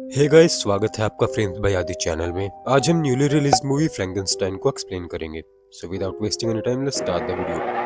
Hey guys, स्वागत है आपका फ्रेंड्स बाय आदि चैनल में। आज हम न्यूली रिलीज्ड मूवी फ्रैंकेनस्टाइन को एक्सप्लेन करेंगे। So without wasting any time let's start the video.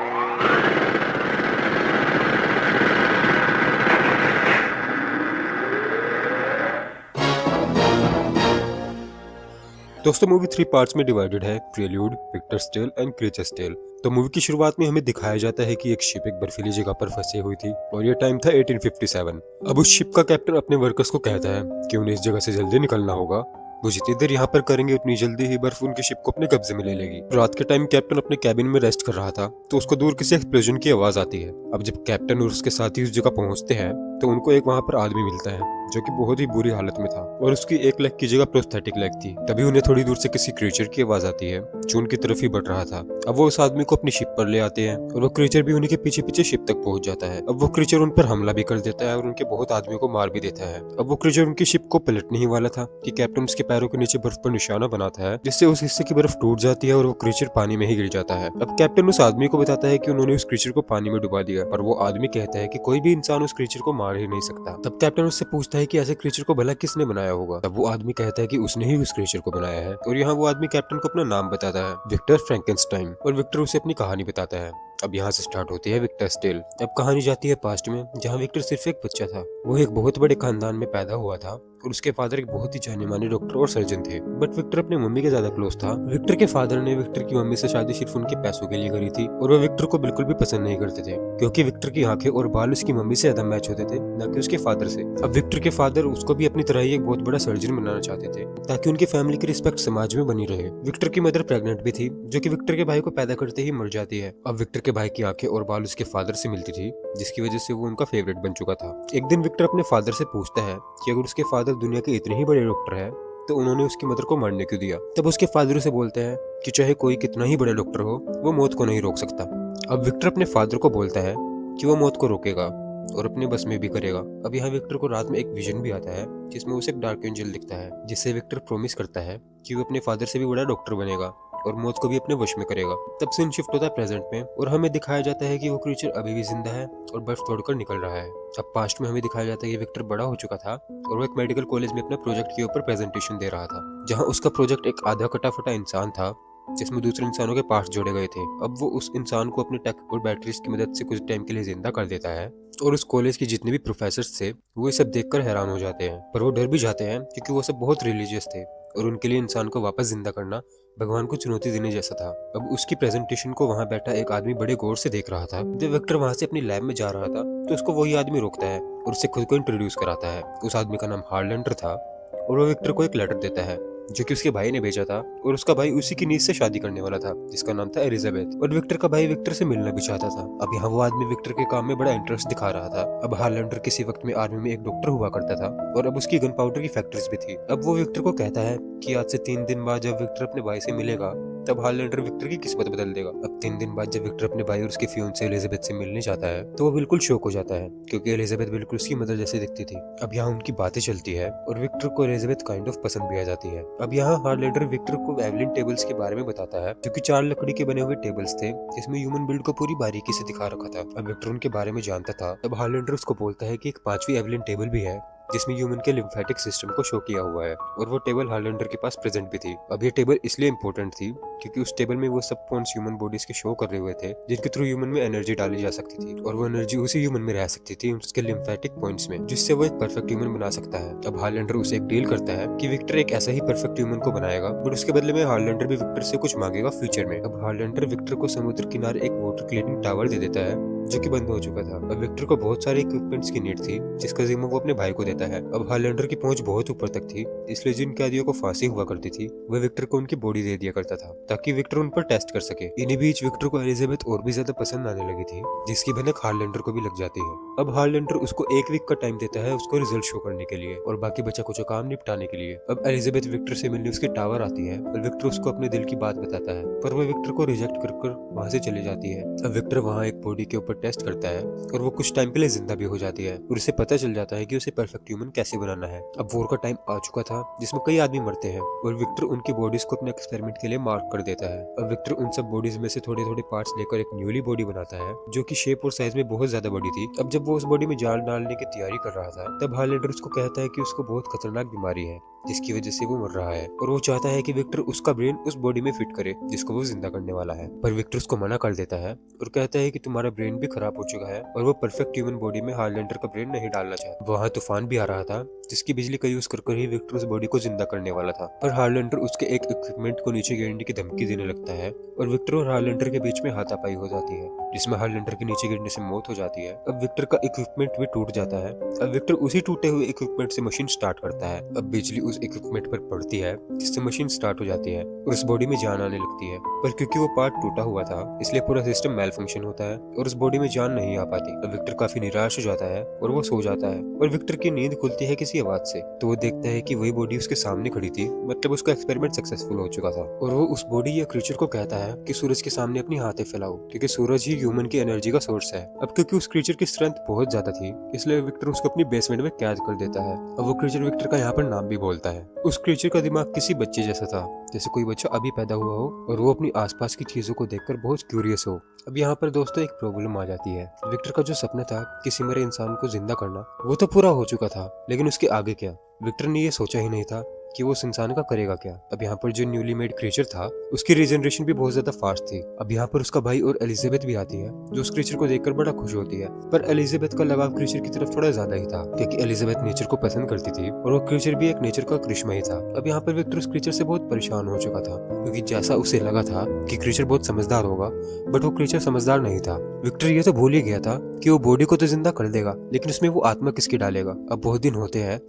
दोस्तों, मूवी 3 पार्ट्स में डिवाइडेड है: prelude, Victor's tale and creature's tale. तो मूवी की शुरुआत में हमें दिखाया जाता है कि एक शिप एक बर्फीली जगह पर फंसी हुई थी और ये टाइम था 1857। अब उस शिप का कैप्टन अपने वर्कर्स को कहता है कि उन्हें इस जगह से जल्दी निकलना होगा। वो जितनी देर यहाँ पर करेंगे उतनी जल्दी ही बर्फ उनकी शिप को अपने कब्जे में ले लेगी। रात के टाइम कैप्टन अपने कैबिन में रेस्ट कर रहा था तो उसको दूर किसी एक्सप्लोजन की आवाज आती है। अब जब कैप्टन और उसके साथी उस जगह पहुंचते हैं तो उनको एक वहां पर आदमी मिलता है जो कि बहुत ही बुरी हालत में था और उसकी एक लेग की जगह प्रोस्थेटिक लेग थी। तभी उन्हें थोड़ी दूर से किसी क्रीचर की आवाज आती है जो उनकी तरफ ही बढ़ रहा था। अब वो उस आदमी को अपनी शिप पर ले आते हैं और वो क्रीचर भी उन्हीं के पीछे पीछे शिप तक पहुंच जाता है। अब वो क्रीचर उन पर हमला भी कर देता है और उनके बहुत आदमियों को मार भी देता है। अब वो क्रीचर उनकी शिप को पलटने ही वाला था कि कैप्टन उसके पैरों के नीचे बर्फ पर निशाना बनाता है जिससे उस हिस्से की बर्फ टूट जाती है और वो क्रीचर पानी में ही गिर जाता है। अब कैप्टन उस आदमी को बताता है कि उन्होंने उस क्रीचर को पानी में डुबा दिया, पर वो आदमी कहता है कि कोई भी इंसान उस क्रीचर को मार ही नहीं सकता। तब कैप्टन उससे पूछता है कि ऐसे क्रीचर को भला किसने बनाया होगा। तब वो आदमी कहता है कि उसने ही उस क्रीचर को बनाया है और यहाँ वो आदमी कैप्टन को अपना नाम बताता है, विक्टर फ्रैंकेनस्टाइन, और विक्टर उसे अपनी कहानी बताता है। अब यहाँ से स्टार्ट होती है विक्टर्स टेल। अब कहानी जाती है पास्ट में, जहाँ विक्टर सिर्फ एक बच्चा था। वो एक बहुत बड़े खानदान में पैदा हुआ था और उसके फादर एक बहुत ही जाने माने डॉक्टर और सर्जन थे। बट विक्टर अपने मम्मी के ज्यादा क्लोज था। विक्टर के फादर ने विक्टर की मम्मी से शादी सिर्फ उनके पैसों के लिए करी थी और वो विक्टर को बिल्कुल भी पसंद नहीं करते थे क्योंकि विक्टर की आंखें और बाल उसकी मम्मी से ज्यादा मैच होते थे, न कि उसके फादर से। अब विक्टर के फादर उसको भी अपनी तरह ही एक बहुत बड़ा सर्जन बनाना चाहते थे ताकि उनकी फैमिली की रिस्पेक्ट समाज में बनी रहे। विक्टर की मदर प्रेग्नेंट भी थी जो कि विक्टर के भाई को पैदा करते ही मर जाती है। अब विक्टर के भाई की आंखें और बाल उसके फादर से मिलती थी जिसकी वजह से वो उनका फेवरेट बन चुका था। एक दिन विक्टर अपने फादर से पूछता है कि अगर उसके फादर दुनिया के इतने ही बड़े डॉक्टर है तो उन्होंने उसकी मदर को मारने क्यों दिया। तब उसके फादर उसे बोलते हैं कि चाहे कोई कितना ही बड़ा डॉक्टर हो वो मौत को नहीं रोक सकता। अब विक्टर अपने फादर को बोलता है कि वो मौत को रोकेगा और अपने बस में भी करेगा। अब यहाँ विक्टर को रात में एक विजन भी आता है जिसमें उसे एक डार्क एंजल दिखता है जिससे विक्टर प्रॉमिस करता है कि वो अपने फादर से भी बड़ा डॉक्टर बनेगा और मौत को भी अपने वश में करेगा। तब सीन शिफ्ट होता है प्रेजेंट में और हमें दिखाया जाता है कि वो क्रीचर अभी भी जिंदा है और बर्फ तोड़कर निकल रहा है। अब पास्ट में हमें दिखाया जाता है कि विक्टर बड़ा हो चुका था और वो एक मेडिकल कॉलेज में अपने प्रोजेक्ट के ऊपर प्रेजेंटेशन दे रहा था, जहाँ उसका प्रोजेक्ट एक आधा कटा फटा इंसान था जिसमें दूसरे इंसानों के पार्ट्स जोड़े गए थे। अब वो उस इंसान को अपने टेक और बैटरीज की मदद से कुछ टाइम के लिए जिंदा कर देता है और उस कॉलेज के जितने भी प्रोफेसर्स थे वो ये सब देखकर हैरान हो जाते हैं, पर वो डर भी जाते हैं क्योंकि वो सब बहुत रिलीजियस थे और उनके लिए इंसान को वापस जिंदा करना भगवान को चुनौती देने जैसा था। अब उसकी प्रेजेंटेशन को वहां बैठा एक आदमी बड़े गौर से देख रहा था। जब विक्टर वहां से अपनी लैब में जा रहा था तो उसको वही आदमी रोकता है और उससे खुद को इंट्रोड्यूस कराता है। उस आदमी का नाम हार्लैंडर था और वो विक्टर को एक लेटर देता है जो कि उसके भाई ने भेजा था और उसका भाई उसी की नीज से शादी करने वाला था जिसका नाम था एलिजाबेथ, और विक्टर का भाई विक्टर से मिलना भी चाहता था। अब यहाँ वो आदमी विक्टर के काम में बड़ा इंटरेस्ट दिखा रहा था। अब हार्लैंडर किसी वक्त में आर्मी में एक डॉक्टर हुआ करता था और अब उसकी गन पाउडर की फैक्ट्रीज भी थी। अब वो विक्टर को कहता है कि आज से 3 दिन बाद जब विक्टर अपने भाई से मिलेगा तब हार्लैंडर विक्टर की किस्मत बदल देगा। अब 3 दिन बाद जब विक्टर अपने भाई और उसके फियोंसे एलिजाबेथ से मिलने जाता है तो वो बिल्कुल शॉक हो जाता है क्योंकि एलिजाबेथ बिल्कुल उसकी मदर जैसी दिखती थी। अब यहाँ उनकी बातें चलती है और विक्टर को एलिजाबेथ काइंड ऑफ पसंद भी आ जाती है। अब यहाँ हार्लैंडर विक्टर को एवलिन टेबल्स के बारे में बताता है जो कि 4 लकड़ी के बने हुए टेबल्स थे जिसमें ह्यूमन बिल्ड को पूरी बारीकी से दिखा रखा था। अब विक्टर उनके बारे में जानता था। तब हार्लैंडर उसको बोलता है कि एक 5वीं एवलिन टेबल भी है जिसमें ह्यूमन के लिम्फेटिक सिस्टम को शो किया हुआ है और वो टेबल हार्लैंडर के पास प्रेजेंट भी थी। अब ये टेबल इसलिए इम्पोर्टेंट थी क्योंकि उस टेबल में वो सब पॉइंट्स ह्यूमन बॉडीज के शो कर रहे हुए थे जिनके थ्रू ह्यूमन में एनर्जी डाली जा सकती थी और वो एनर्जी उसी ह्यूमन में रह सकती थी उसके लिम्फेटिक पॉइंट्स में, जिससे वो एक परफेक्ट ह्यूमन बना सकता है। अब हार्लैंडर उसे एक डील करता है कि विक्टर एक ऐसा ही परफेक्ट ह्यूमन को बनाएगा बट उसके बदले में हार्लैंडर भी विक्टर से कुछ मांगेगा फ्यूचर में। अब हार्लैंडर विक्टर को समुद्र किनारे एक वाटर क्लीनिंग टावर दे देता है जो कि बंद हो चुका था। अब विक्टर को बहुत सारे इक्विपमेंट्स की नीड थी जिसका जिम्मा वो अपने भाई को देता है। अब हार्लैंडर की पहुंच बहुत ऊपर तक थी इसलिए जिन कैदियों को फांसी हुआ करती थी वह विक्टर को उनकी बॉडी दे दिया करता था ताकि विक्टर उन पर टेस्ट कर सके। इन्हीं बीच विक्टर को एलिजाबेथ और भी ज्यादा पसंद आने लगी थी जिसकी भनक हार्लैंडर को भी लग जाती है। अब हार्लैंडर उसको 1 वीक का टाइम देता है उसको रिजल्ट शो करने के लिए और बाकी बचा कुछ काम निपटाने के लिए। अब एलिजाबेथ विक्टर से मिलने उसके टावर आती है और विक्टर उसको अपने दिल की बात बताता है पर वो विक्टर को रिजेक्ट कर वहां से चली जाती है। अब विक्टर वहाँ एक बॉडी के ऊपर टेस्ट करता है और वो कुछ टाइम के लिए जिंदा भी हो जाती है और उसे पता चल जाता है कि उसे परफेक्ट ह्यूमन कैसे बनाना है। अब वॉर का टाइम आ चुका था जिसमें कई आदमी मरते हैं और विक्टर उनकी बॉडीज को अपने एक्सपेरिमेंट के लिए मार्क कर देता है। अब विक्टर उन सब बॉडीज में से थोड़े थोड़े पार्ट्स लेकर एक न्यूली बॉडी बनाता है जो कि शेप और साइज में बहुत ज्यादा बड़ी थी। अब जब वो उस बॉडी में जान डालने की तैयारी कर रहा था तब हाईलैंडर उसको कहता है कि उसको बहुत खतरनाक बीमारी है जिसकी वजह से वो मर रहा है और वो चाहता है कि विक्टर उसका ब्रेन उस बॉडी में फिट करे जिसको वो जिंदा करने वाला है। पर विक्टर उसको मना कर देता है और कहता है कि तुम्हारा ब्रेन भी खराब हो चुका है और वो परफेक्ट ह्यूमन बॉडी में हाईलैंडर का ब्रेन नहीं डालना चाहता। वहाँ तूफान भी आ रहा था जिसकी बिजली का यूज कर ही विक्टर उस बॉडी को जिंदा करने वाला था। पर हाईलैंडर उसके एक इक्विपमेंट को नीचे गिरने की धमकी देने लगता है और विक्टर और हाईलैंडर के बीच में हाथापाई हो जाती है जिसमें हाईलैंडर के नीचे गिरने से मौत हो जाती है। अब विक्टर का इक्विपमेंट भी टूट जाता है। अब विक्टर उसी टूटे हुए इक्विपमेंट से मशीन स्टार्ट करता है। अब बिजली उस इक्विपमेंट पर पड़ती है जिससे मशीन स्टार्ट हो जाती है और उस बॉडी में जान आने लगती है। पर क्योंकि वो पार्ट टूटा हुआ था इसलिए पूरा सिस्टम मेल फंक्शन होता है और उस बॉडी में जान नहीं आ पाती। अब विक्टर काफी निराश हो जाता है और वो सो जाता है और विक्टर की नींद खुलती है किसी आवाज से। तो वो देखता है कि वही बॉडी उसके सामने खड़ी थी, मतलब उसका एक्सपेरिमेंट सक्सेसफुल हो चुका था। और वो उस बॉडी या क्रीचर को कहता है कि सूरज के सामने अपनी हाथें फैलाओ क्योंकि सूरज ही ह्यूमन की एनर्जी का सोर्स है। अब क्योंकि उस क्रीचर की स्ट्रेंथ बहुत ज्यादा थी इसलिए विक्टर उसको अपनी बेसमेंट में कैद कर देता है। अब वो क्रीचर विक्टर का यहाँ पर नाम भी बोलता है। उस क्रीचर का दिमाग किसी बच्चे जैसा था, जैसे कोई बच्चा अभी पैदा हुआ हो और वो अपनी आसपास की चीजों को देखकर बहुत क्यूरियस हो। अब यहाँ पर दोस्तों एक प्रॉब्लम आ जाती है। विक्टर का जो सपना था किसी मरे इंसान को जिंदा करना वो तो पूरा हो चुका था, लेकिन उसके आगे क्या? विक्टर ने ये सोचा ही नहीं था कि वो उस इंसान का करेगा क्या। अब यहाँ पर जो न्यूली मेड क्रीचर था उसकी रीजनरेशन भी बहुत ज्यादा फास्ट थी। अब यहाँ पर उसका भाई और एलिजाबेथ भी आती है जो उस क्रीचर को देखकर बड़ा खुश होती है। पर एलिजाबेथ का लगाव क्रीचर की तरफ थोड़ा ज्यादा ही था क्योंकि एलिजाबेथ नेचर को पसंद करती थी और वो क्रीचर भी एक नेचर का करिश्मा ही था। अब यहाँ पर विक्टर उस क्रीचर से बहुत परेशान हो चुका था क्योंकि जैसा उसे लगा था कि क्रीचर बहुत समझदार होगा, बट वो क्रीचर समझदार नहीं था। विक्टर ये तो भूल ही गया था कि वो बॉडी को तो जिंदा कर देगा लेकिन उसमें वो आत्मा किसकी डालेगा। अब बहुत दिन होते हैं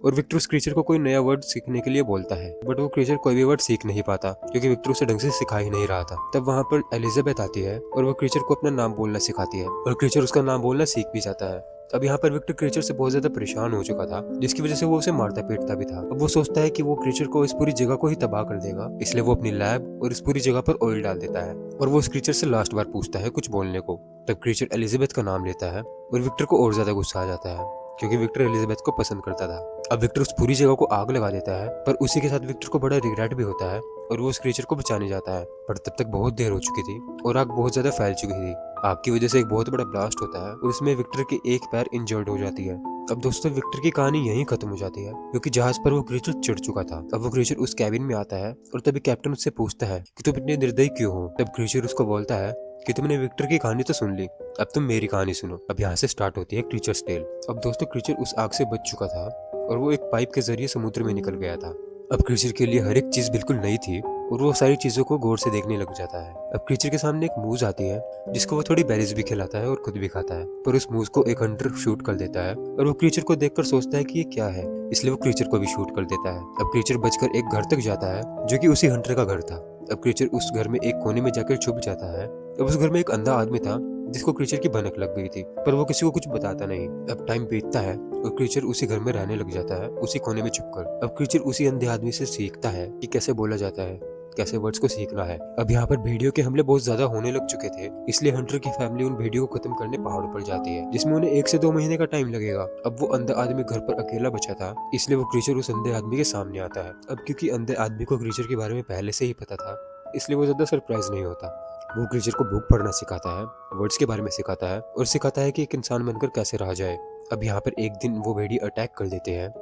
और विक्टर उस क्रीचर को कोई नया वर्ड सीखने के लिए बोलता है, बट वो क्रीचर कोई भी वर्ड सीख नहीं पाता क्योंकि विक्टर उसे ढंग से सिखा ही नहीं रहा था। तब वहाँ पर एलिजाबेथ आती है और वो क्रीचर को अपना नाम बोलना सिखाती है और क्रीचर उसका नाम बोलना सीख भी जाता है। अब यहाँ पर विक्टर क्रीचर से बहुत ज्यादा परेशान हो चुका था जिसकी वजह से वो उसे मारता पीटता भी था। अब वो सोचता है कि वो क्रीचर को इस पूरी जगह को ही तबाह कर देगा, इसलिए वो अपनी लैब और इस पूरी जगह पर ऑयल डाल देता है और वो उस क्रीचर से लास्ट बार पूछता है कुछ बोलने को। तब क्रीचर एलिजाबेथ का नाम लेता है और विक्टर को और ज्यादा गुस्सा आ जाता है क्योंकि विक्टर एलिजाबेथ को पसंद करता था। अब विक्टर उस पूरी जगह को आग लगा देता है, पर उसी के साथ विक्टर को बड़ा रिग्रेट भी होता है और वो उस क्रीचर को बचाने जाता है। पर तब तक बहुत देर हो चुकी थी और आग बहुत ज्यादा फैल चुकी थी। आग की वजह से एक बहुत बड़ा ब्लास्ट होता है और उसमें विक्टर की एक पैर इंजर्ड हो जाती है। अब दोस्तों विक्टर की कहानी यहीं खत्म हो जाती है क्योंकि जहाज पर वो क्रीचर चिढ़ चुका था। अब वो क्रीचर उस कैबिन में आता है और तभी कैप्टन उससे पूछता है कि तुम इतने निर्दयी क्यों हो। तब क्रीचर उसको बोलता है कि तुमने विक्टर की कहानी तो सुन ली, अब तुम मेरी कहानी सुनो। अब यहाँ से स्टार्ट होती है क्रीचर्स टेल। अब दोस्तों क्रीचर उस आग से बच चुका था और वो एक पाइप के जरिए समुद्र में निकल गया था। अब क्रीचर के लिए हर एक चीज बिल्कुल नई थी और वो सारी चीजों को गौर से देखने लग जाता है। अब क्रीचर के सामने एक मूज आती है जिसको वो थोड़ी बेरीज भी खिलाता है और खुद भी खाता है, पर उस मूज को एक हंटर शूट कर देता है और वो क्रीचर को देखकर सोचता है कि ये क्या है, इसलिए वो क्रीचर को भी शूट कर देता है। अब क्रीचर बचकर एक घर तक जाता है जो कि उसी हंटर का घर था। अब क्रीचर उस घर में एक कोने में जाकर छुप जाता है। अब उस घर में एक अंधा आदमी था जिसको क्रीचर की भनक लग गई थी, पर वो किसी को कुछ बताता नहीं। अब टाइम बीतता है और क्रीचर उसी घर में रहने लग जाता है, उसी कोने में छुपकर। अब क्रीचर उसी अंधे आदमी से सीखता है कि कैसे बोला जाता है, कैसे वर्ड्स को सीखना है। अब यहाँ पर भेड़ियों के हमले बहुत ज्यादा होने लग चुके थे, इसलिए हंटर की फैमिली उन भेड़ियों को खत्म करने पहाड़ों पर जाती है जिसमें उन्हें 1 से 2 महीने का टाइम लगेगा। अब वो अंधा आदमी घर पर अकेला बचा था, इसलिए वो क्रीचर उस अंधे आदमी के सामने आता है। अब क्योंकि अंधे आदमी को क्रीचर के बारे में पहले से ही पता था, इसलिए वो ज्यादा सरप्राइज नहीं होता। वो क्रीचर को बुक पढ़ना सिखाता है, वर्ड्स के बारे में सिखाता है और सिखाता है कि एक इंसान बनकर कैसे रहा जाए। अब यहाँ पर एक दिन वो भेड़िए अटैक कर देते हैं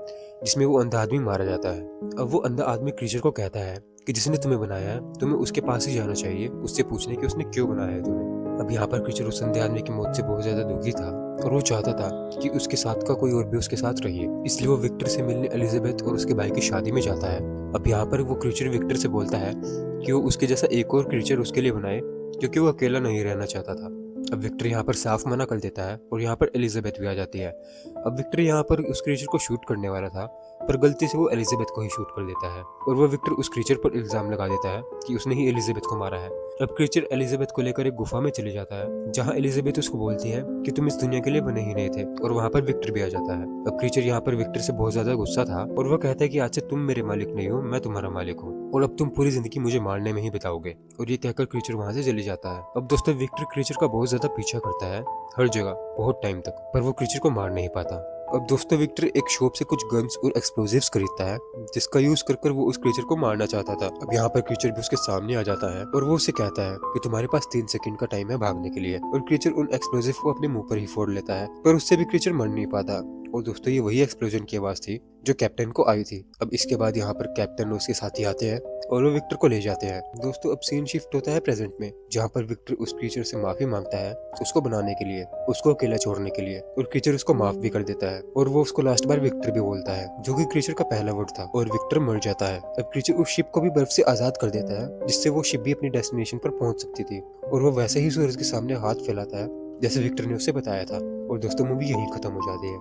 जिसमें वो अंधा आदमी मारा जाता है। अब वो अंधा आदमी क्रीचर को कहता है कि जिसने तुम्हें बनाया है तुम्हें उसके पास ही जाना चाहिए, उससे पूछने कि उसने क्यों बनाया है तुम्हें। अब यहाँ पर क्रीचर उस अंधे आदमी की मौत से बहुत ज्यादा दुखी था और वो चाहता था कि उसके साथ का कोई और भी उसके साथ रहे, इसलिए वो विक्टर से मिलने एलिजाबेथ और उसके भाई की शादी में जाता है। अब यहाँ पर वो क्रीचर विक्टर से बोलता है कि वो उसके जैसा एक और क्रीचर उसके लिए बनाए क्योंकि वो अकेला नहीं रहना चाहता था। अब विक्टर यहाँ पर साफ मना कर देता है और यहाँ पर एलिजाबेथ भी आ जाती है। अब विक्टर यहाँ पर उस क्रीचर को शूट करने वाला था, पर गलती से वो एलिजाबेथ को ही शूट कर देता है और वो विक्टर उस क्रीचर पर इल्जाम लगा देता है कि उसने ही एलिजाबेथ को मारा है। अब क्रीचर एलिजाबेथ को लेकर एक गुफा में चले जाता है जहाँ एलिजाबेथ उसको बोलती है कि तुम इस दुनिया के लिए बने ही नहीं थे, और वहाँ पर विक्टर भी आ जाता है। अब क्रीचर यहाँ पर विक्टर से बहुत ज्यादा गुस्सा था और वो कहता है कि आज से तुम मेरे मालिक नहीं हो, मैं तुम्हारा मालिक हूँ और अब तुम पूरी जिंदगी मुझे मारने में ही बिताओगे, और ये कहकर क्रीचर वहाँ से चले जाता है। अब दोस्तों विक्टर क्रीचर का बहुत ज्यादा पीछा करता है हर जगह बहुत टाइम तक, पर वो क्रीचर को मार नहीं पाता। अब दोस्तों विक्टर एक शॉप से कुछ गन्स और एक्सप्लोजिव्स खरीदता है जिसका यूज कर वो उस क्रीचर को मारना चाहता था। अब यहाँ पर क्रीचर भी उसके सामने आ जाता है और वो उसे कहता है कि तुम्हारे पास 3 सेकंड का टाइम है भागने के लिए, और क्रीचर उन एक्सप्लोजिव को अपने मुंह पर ही फोड़ लेता है, पर उससे भी क्रीचर मर नहीं पाता। और दोस्तों ये वही एक्सप्लोजन की आवाज थी जो कैप्टन को आई थी। अब इसके बाद यहाँ पर कैप्टन और उसके साथी आते हैं और वो विक्टर को ले जाते हैं। दोस्तों अब सीन शिफ्ट होता है प्रेजेंट में, जहाँ पर विक्टर उस क्रीचर से माफी मांगता है उसको बनाने के लिए, उसको अकेला छोड़ने के लिए, और क्रीचर उसको माफ भी कर देता है और वो उसको लास्ट बार विक्टर भी बोलता है जो कि क्रीचर का पहला वर्ड था, और विक्टर मर जाता है। अब क्रीचर उस शिप को भी बर्फ से आजाद कर देता है जिससे वो शिप भी अपनी डेस्टिनेशन पर पहुंच सकती थी, और वो वैसे ही सूरज के सामने हाथ फैलाता है जैसे विक्टर ने उसे बताया था। और दोस्तों मूवी यहीं खत्म हो जाती है।